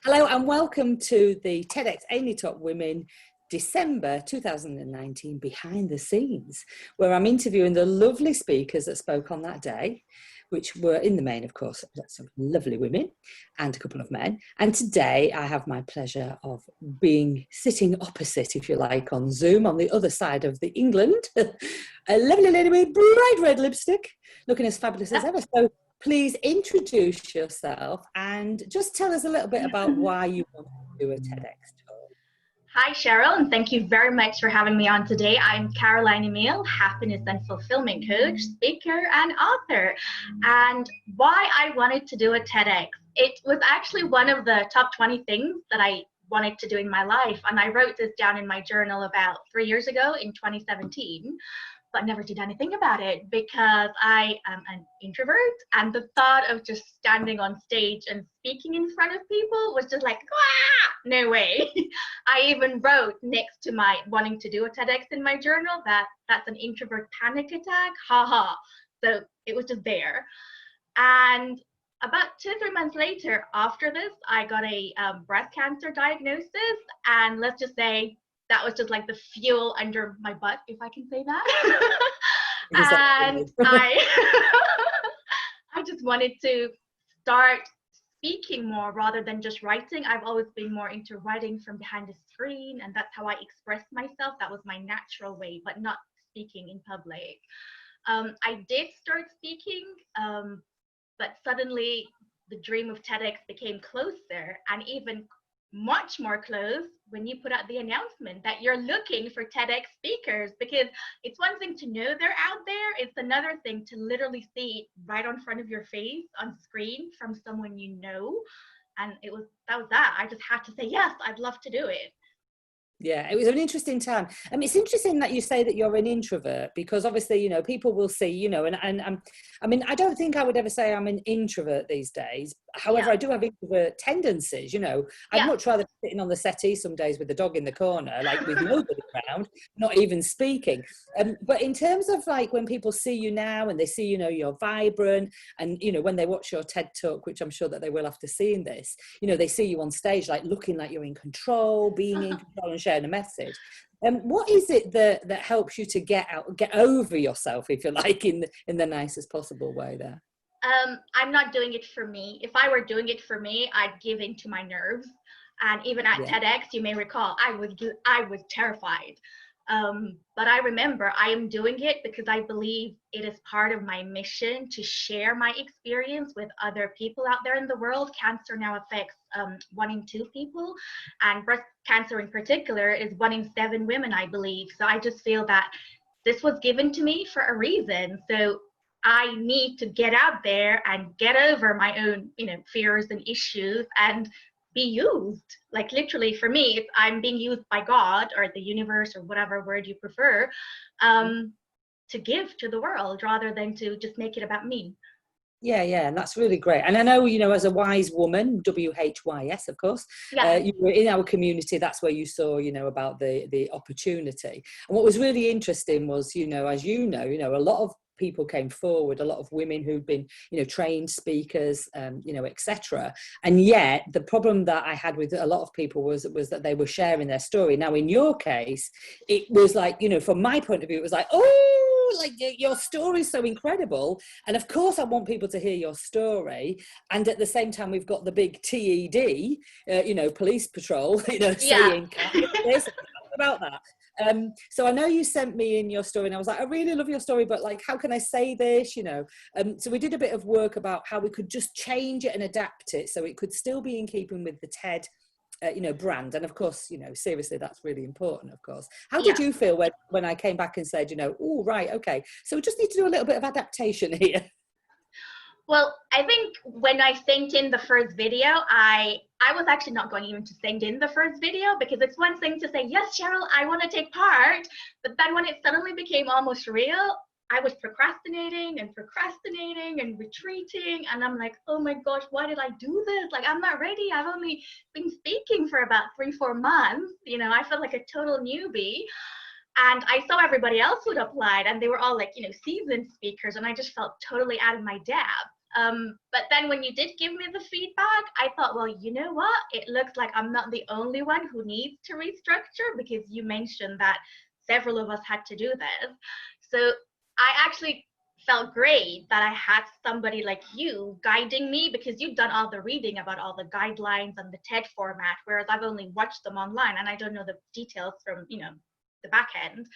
Hello and welcome to the TEDx AinleyTopWomen December 2019 behind the scenes, where I'm interviewing the lovely speakers that spoke on that day, which were in the main, of course, some lovely women and a couple of men. And today I have my pleasure of sitting opposite, if you like, on Zoom on the other side of the England, a lovely lady with bright red lipstick, looking as fabulous as ever. So please introduce yourself and just tell us a little bit about why you want to do a TEDx talk. Hi, Cheryl, and thank you very much for having me on today. I'm Caroline Emile, happiness and fulfillment coach, speaker, and author. And why I wanted to do a TEDx, it was actually one of the top 20 things that I wanted to do in my life. And I wrote this down in my journal about 3 years ago in 2017. But never did anything about it because I am an introvert, and the thought of just standing on stage and speaking in front of people was just like, no way. I even wrote next to my wanting to do a TEDx in my journal that's an introvert panic attack, haha. So it was just there. And about 2 or 3 months later, after this, I got a breast cancer diagnosis, and let's just say that was just like the fuel under my butt, if I can say that. And I just wanted to start speaking more rather than just writing. I've always been more into writing from behind the screen, and that's how I express myself. That was my natural way, but not speaking in public. I did start speaking, but suddenly the dream of TEDx became closer, and even much more close when you put out the announcement that you're looking for TEDx speakers, because it's one thing to know they're out there, it's another thing to literally see it right in front of your face on screen from someone you know. And that was that. I just had to say, yes, I'd love to do it. Yeah, it was an interesting time. I mean, it's interesting that you say that you're an introvert, because obviously, you know, people will see, you know, and I mean, I don't think I would ever say I'm an introvert these days. However, I do have introvert tendencies, you know. I'd much rather be sitting on the settee some days with the dog in the corner, like with nobody around, not even speaking. But in terms of like when people see you now and they see, you know, you're vibrant, and, you know, when they watch your TED Talk, which I'm sure that they will after seeing this, you know, they see you on stage, like looking like you're in control, being in control and sharing a message. What is it that helps you to get over yourself, if you like, in the nicest possible way there? I'm not doing it for me. If I were doing it for me, I'd give in to my nerves. And even at TEDx, you may recall, I was terrified. But I remember I am doing it because I believe it is part of my mission to share my experience with other people out there in the world. Cancer now affects 1 in 2 people, and breast cancer in particular is 1 in 7 women, I believe. So I just feel that this was given to me for a reason. So I need to get out there and get over my own, you know, fears and issues and be used. Like literally for me, I'm being used by God or the universe or whatever word you prefer, to give to the world rather than to just make it about me. Yeah, and that's really great. And I know, you know, as a wise woman, WHYS, of course, you were in our community. That's where you saw, you know, about the opportunity. And what was really interesting was, you know, as you know, a lot of people came forward, a lot of women who'd been, you know, trained speakers, you know, etc. And yet the problem that I had with a lot of people was that they were sharing their story. Now, in your case, it was like, you know, from my point of view, it was like, oh, like your story is so incredible, and of course I want people to hear your story. And at the same time, we've got the big TED, you know, police patrol, you know, saying this about that. So I know you sent me in your story, and I was like, I really love your story, but like, how can I say this, you know? So we did a bit of work about how we could just change it and adapt it so it could still be in keeping with the TED you know, brand. And of course, you know, seriously, that's really important, of course. How did you feel when I came back and said, you know, oh, right, okay, so we just need to do a little bit of adaptation here? Well, I think when I sent in the first video, I was actually not going even to send in the first video, because it's one thing to say, yes, Cheryl, I want to take part. But then when it suddenly became almost real, I was procrastinating and retreating. And I'm like, oh my gosh, why did I do this? Like, I'm not ready. I've only been speaking for about 3-4 months. You know, I felt like a total newbie. And I saw everybody else who'd applied, and they were all like, you know, seasoned speakers. And I just felt totally out of my depth. But then when you did give me the feedback, I thought, well, you know what? It looks like I'm not the only one who needs to restructure, because you mentioned that several of us had to do this. So I actually felt great that I had somebody like you guiding me, because you've done all the reading about all the guidelines and the TED format, whereas I've only watched them online and I don't know the details from, the back end.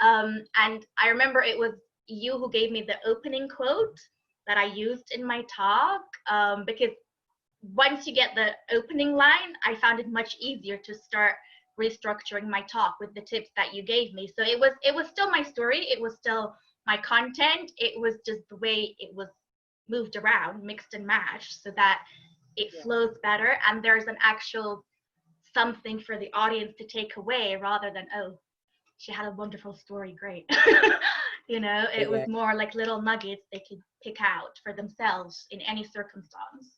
And I remember it was you who gave me the opening quote that I used in my talk, because once you get the opening line, I found it much easier to start restructuring my talk with the tips that you gave me. So it was still my story, it was still my content, it was just the way it was moved around, mixed and matched, so that it flows better and there's an actual something for the audience to take away, rather than, oh, she had a wonderful story, great. It was more like little nuggets they could pick out for themselves in any circumstance.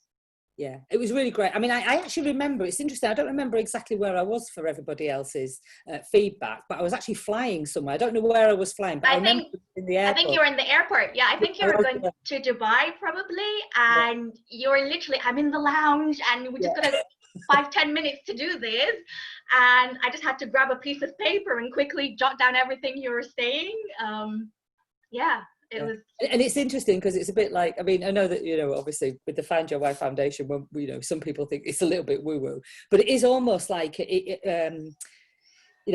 Yeah, it was really great. I mean, I actually remember, it's interesting, I don't remember exactly where I was for everybody else's feedback, but I was actually flying somewhere. I don't know where I was flying, but I remember in the airport. I think you were in the airport. Yeah, I think you were going to Dubai probably, and you were literally, I'm in the lounge and we just got 5-10 minutes to do this. And I just had to grab a piece of paper and quickly jot down everything you were saying. It was. And it's interesting because it's a bit like, I mean, I know that, obviously with the Find Your Why Foundation, when, some people think it's a little bit woo-woo, but it is almost like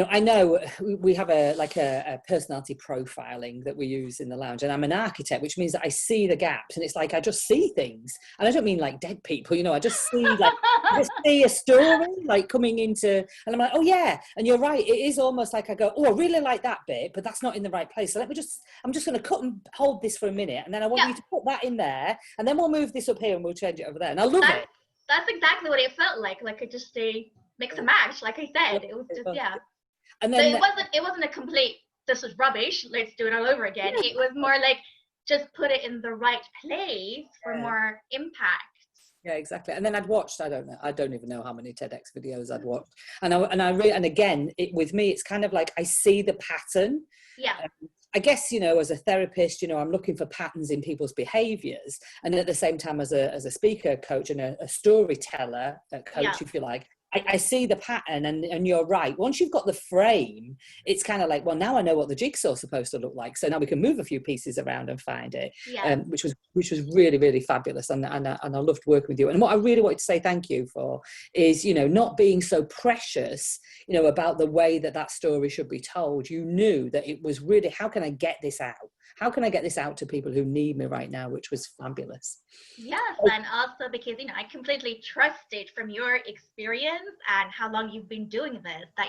I know we have a personality profiling that we use in the lounge, and I'm an architect, which means that I see the gaps, and it's like I just see things, and I don't mean like dead people, I just see a story like coming into, and I'm like, oh yeah, and you're right, it is almost like I go, oh, I really like that bit, but that's not in the right place, so I'm just going to cut and hold this for a minute, and then I want you to put that in there, and then we'll move this up here and we'll change it over there, and I love it. That's exactly what it felt like I just say mix and match, like I said. It was just And then so it wasn't a complete, this is rubbish, let's do it all over again. It was more like, just put it in the right place for more impact. Yeah, exactly. And then I'd watched, I don't even know how many TEDx videos I'd watched. And again, with me, it's kind of like I see the pattern. Yeah. I guess, as a therapist, I'm looking for patterns in people's behaviors. And at the same time, as a speaker coach and a storyteller coach, if you like, I see the pattern, and you're right. Once you've got the frame, it's kind of like, well, now I know what the jigsaw's supposed to look like. So now we can move a few pieces around and find it, which was really, really fabulous. And I loved working with you. And what I really wanted to say thank you for is, not being so precious, about the way that story should be told. You knew that it was really, how can I get this out? How can I get this out to people who need me right now, which was fabulous. Yes, and also because, I completely trusted from your experience and how long you've been doing this, that,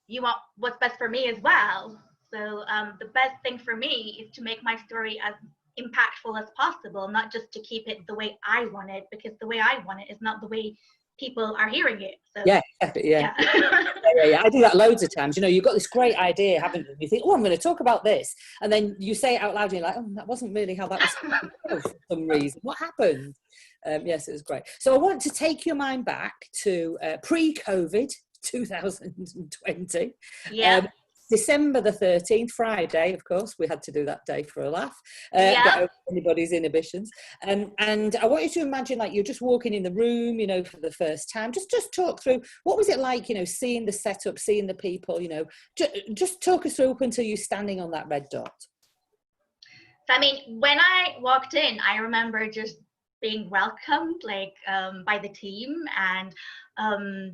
you want what's best for me as well. So the best thing for me is to make my story as impactful as possible, not just to keep it the way I want it, because the way I want it is not the way people are hearing it. So, yeah. I do that loads of times. You've got this great idea, haven't you? You think, oh, I'm going to talk about this, and then you say it out loud, and you're like, oh, that wasn't really how that was for some reason. What happened? Yes, it was great. So I want to take your mind back to pre-COVID 2020. Yeah. December the 13th, Friday, of course, we had to do that day for a laugh, get over anybody's inhibitions. And I want you to imagine like you're just walking in the room, for the first time. Just talk through, what was it like, seeing the setup, seeing the people, just talk us through up until you're standing on that red dot. So, I mean, when I walked in, I remember just being welcomed by the team, and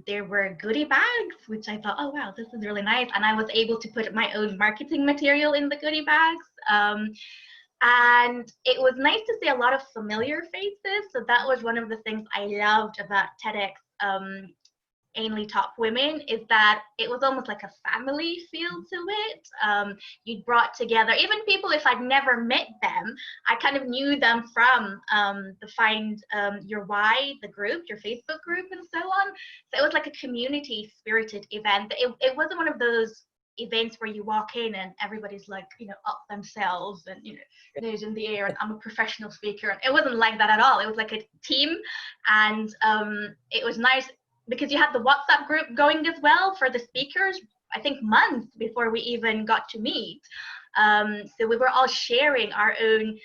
there were goodie bags, which I thought, oh wow, this is really nice, and I was able to put my own marketing material in the goodie bags, and it was nice to see a lot of familiar faces. So that was one of the things I loved about TEDx AinleyTopWomen, is that it was almost like a family feel to it. You brought together even people, if I'd never met them, I kind of knew them from the Find Your Why, the group, your Facebook group, and so on. So it was like a community spirited event. It wasn't one of those events where you walk in and everybody's like, up themselves and, nose in the air and I'm a professional speaker. And it wasn't like that at all. It was like a team, and it was nice because you had the WhatsApp group going as well for the speakers, I think months before we even got to meet. So we were all sharing our own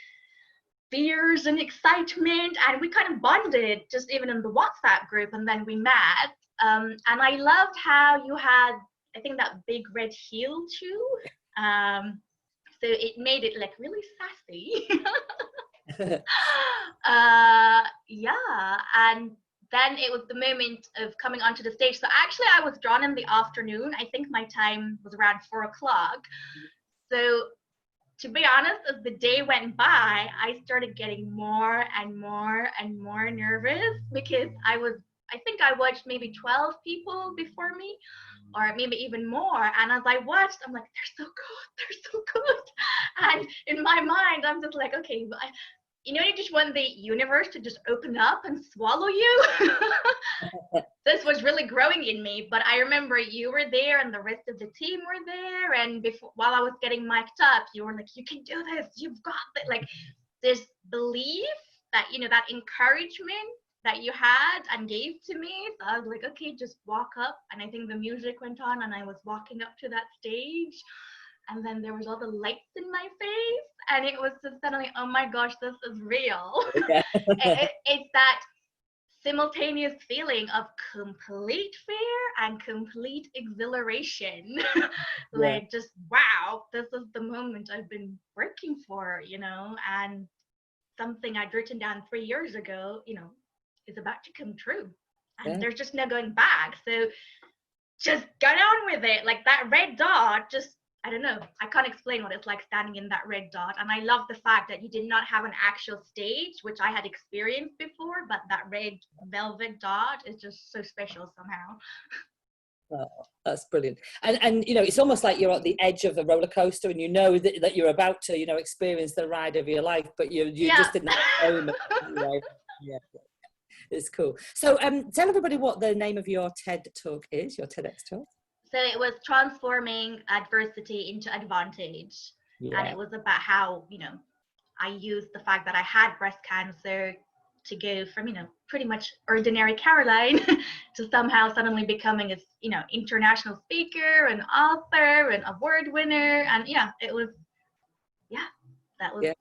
fears and excitement, and we kind of bonded just even in the WhatsApp group, and then we met. And I loved how you had, I think, that big red heel too. So it made it like really sassy. Yeah, and then it was the moment of coming onto the stage. So actually I was drawn in the afternoon. I think my time was around 4 o'clock. So to be honest, as the day went by, I started getting more and more and more nervous, because I think I watched maybe 12 people before me, or maybe even more. And as I watched, I'm like, they're so good, they're so good. And in my mind, I'm just like, okay, you know, you just want the universe to just open up and swallow you. This was really growing in me. But I remember you were there and the rest of the team were there. And while I was getting mic'd up, you were like, you can do this, you've got it. Like this belief that, you know, that encouragement that you had and gave to me. So I was like, okay, just walk up. And I think the music went on and I was walking up to that stage. And then there was all the lights in my face, and it was just suddenly, oh my gosh, this is real. Yeah. It's that simultaneous feeling of complete fear and complete exhilaration. Like, just, wow, this is the moment I've been working for, you know, and something I'd written down 3 years ago, you know, is about to come true. And there's just no going back. So just go down with it. Like that red dot, just, I don't know. I can't explain what it's like standing in that red dot. And I love the fact that you did not have an actual stage, which I had experienced before, but that red velvet dot is just so special somehow. Oh, that's brilliant. And you know, it's almost like you're at the edge of a roller coaster, and you know that you're about to, you know, experience the ride of your life, but you're just in that moment. Anyway. Yeah. It's cool. So tell everybody what the name of your TED talk is, your TEDx talk. So it was transforming adversity into advantage. Yeah. And it was about how, you know, I used the fact that I had breast cancer to go from, you know, pretty much ordinary Caroline to somehow suddenly becoming a, you know, international speaker, an author, an award winner. And yeah, it was, that was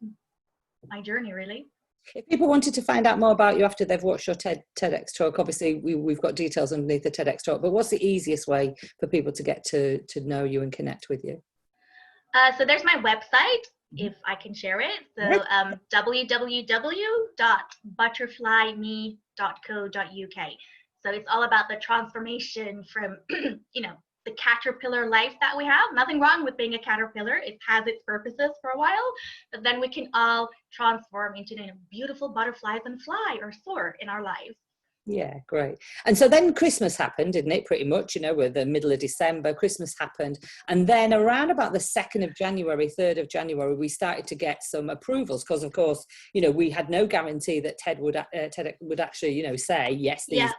my journey, really. If people wanted to find out more about you after they've watched your TEDx talk, obviously we've got details underneath the TEDx talk, but what's the easiest way for people to get to know you and connect with you? So there's my website, if I can share it. So www.butterflyme.co.uk. So it's all about the transformation from, you know, the caterpillar life that we have. Nothing wrong with being a caterpillar. It has its purposes for a while, but then we can all transform into, you know, beautiful butterflies and fly or soar in our lives. Yeah, great. And so then Christmas happened, didn't it? Pretty much, you know, we're the middle of December, Christmas happened. And then around about the 2nd of January, 3rd of January, we started to get some approvals because, of course, you know, we had no guarantee that TED would actually, you know, say, yes, these are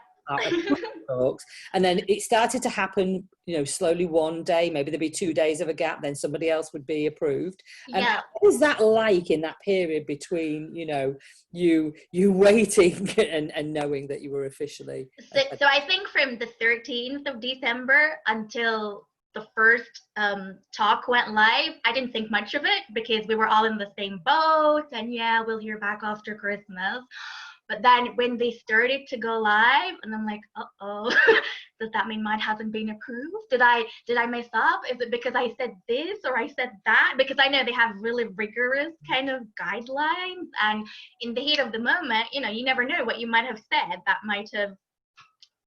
talks. And then it started to happen, you know, slowly one day, maybe there'd be 2 days of a gap, then somebody else would be approved. And what was that like in that period between, you know, you waiting and knowing that you were officially? So I think from the 13th of December until the first talk went live, I didn't think much of it because we were all in the same boat and we'll hear back after Christmas. But then when they started to go live, and I'm like, uh-oh, does that mean mine hasn't been approved? Did I mess up? Is it because I said this or I said that? Because I know they have really rigorous kind of guidelines. And in the heat of the moment, you know, you never know what you might have said that might have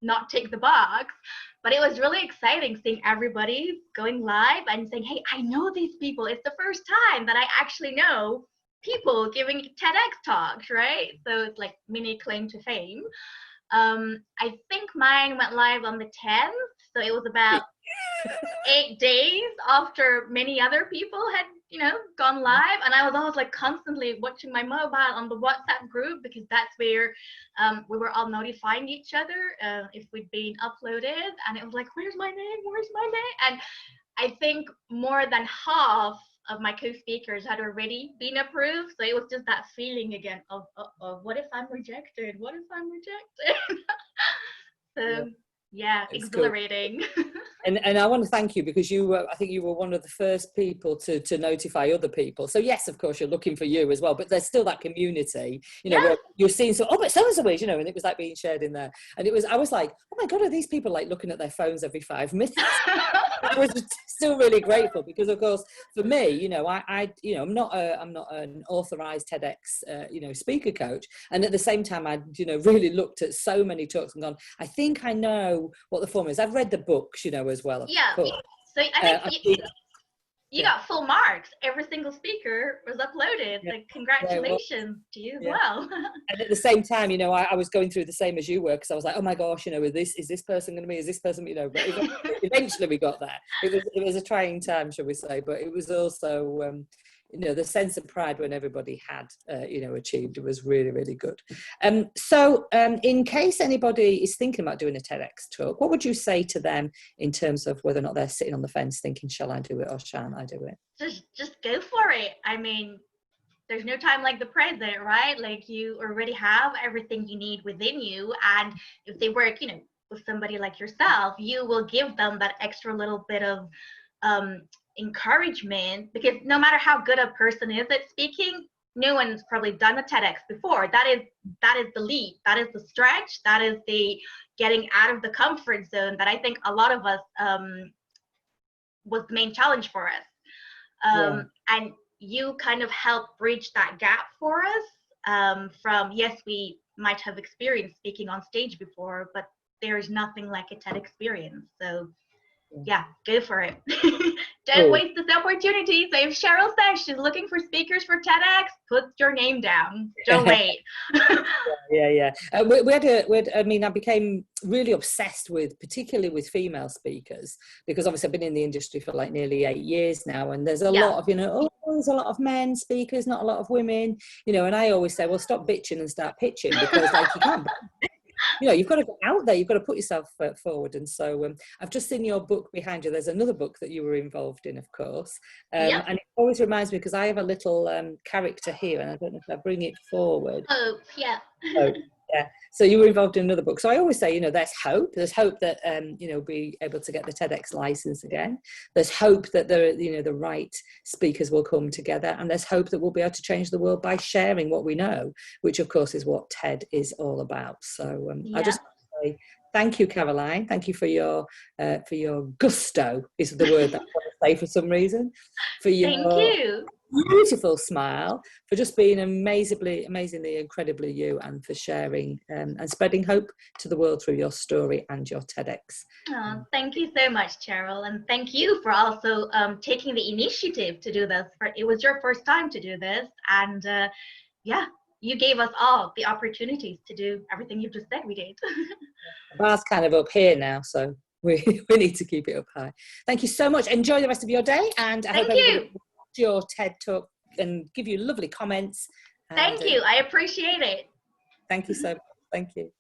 not ticked the box. But it was really exciting seeing everybody going live and saying, hey, I know these people. It's the first time that I actually know people giving TEDx talks, right? So it's like mini claim to fame. I think mine went live on the 10th, so it was about 8 days after many other people had, you know, gone live. And I was always like constantly watching my mobile on the WhatsApp group because that's where we were all notifying each other if we'd been uploaded. And it was like, where's my name? Where's my name? And I think more than half of my co-speakers had already been approved, so it was just that feeling again of what if I'm rejected? What if I'm rejected? So exhilarating. Cool. And I want to thank you because you were, I think you were one of the first people to notify other people. So yes, of course, you're looking for you as well, but there's still that community, you know, where you're seeing, so, oh, but so-and-so is, you know, and it was like being shared in there. And I was like, oh my God, are these people like looking at their phones every 5 minutes? I was still really grateful because, of course, for me, you know, you know, I'm not an authorized TEDx, you know, speaker coach. And at the same time, I, you know, really looked at so many talks and gone, I think I know what the form is. I've read the books, you know, as well. Yeah. So I think you got full marks. Every single speaker was uploaded. Yeah. Like, congratulations to you as well. And at the same time, you know, I was going through the same as you were, because I was like, oh my gosh, you know, is this person going to be, is this person, you know, but eventually we got there. It was a trying time, shall we say, but it was also, you know, the sense of pride when everybody had, you know, achieved, it was really, really good. So in case anybody is thinking about doing a TEDx talk, what would you say to them in terms of whether or not they're sitting on the fence thinking, shall I do it or shan't I do it? Just go for it. I mean, there's no time like the present, right? Like, you already have everything you need within you. And if they work, you know, with somebody like yourself, you will give them that extra little bit of encouragement, because no matter how good a person is at speaking, no one's probably done a TEDx before. That is the leap, that is the stretch, that is the getting out of the comfort zone that I think a lot of us was the main challenge for us. And you kind of help bridge that gap for us, from, yes, we might have experienced speaking on stage before, but there is nothing like a TED experience. So yeah, go for it. Don't waste this opportunity. So if Cheryl says she's looking for speakers for TEDx, put your name down. Don't wait. Yeah. I mean, I became really obsessed with, particularly with female speakers, because obviously I've been in the industry for like nearly 8 years now, and there's a lot of, you know, there's a lot of men speakers, not a lot of women, you know, and I always say, well, stop bitching and start pitching, because like you can't. You know, you've got to go out there, you've got to put yourself forward. And so I've just seen your book behind you. There's another book that you were involved in, of course. And it always reminds me, because I have a little character here, and I don't know if I bring it forward. Hope, yeah. Hope, yeah. So you were involved in another book. So I always say, you know, there's hope. There's hope that, you know, be able to get the TEDx license again. There's hope that the right speakers will come together. And there's hope that we'll be able to change the world by sharing what we know, which of course is what TED is all about. So I just want to say thank you, Caroline. Thank you for your gusto, is the word that I want to say for some reason. Thank you. Beautiful smile, for just being amazingly, incredibly you, and for sharing and spreading hope to the world through your story and your TEDx. Oh, thank you so much, Cheryl, and thank you for also taking the initiative to do this. It was your first time to do this, and yeah, you gave us all the opportunities to do everything you just said we did. The bar's kind of up here now, so we need to keep it up high. Thank you so much. Enjoy the rest of your day, and I hope everybody your TED talk and give you lovely comments. Thank you. I appreciate it. Thank you so much. Thank you.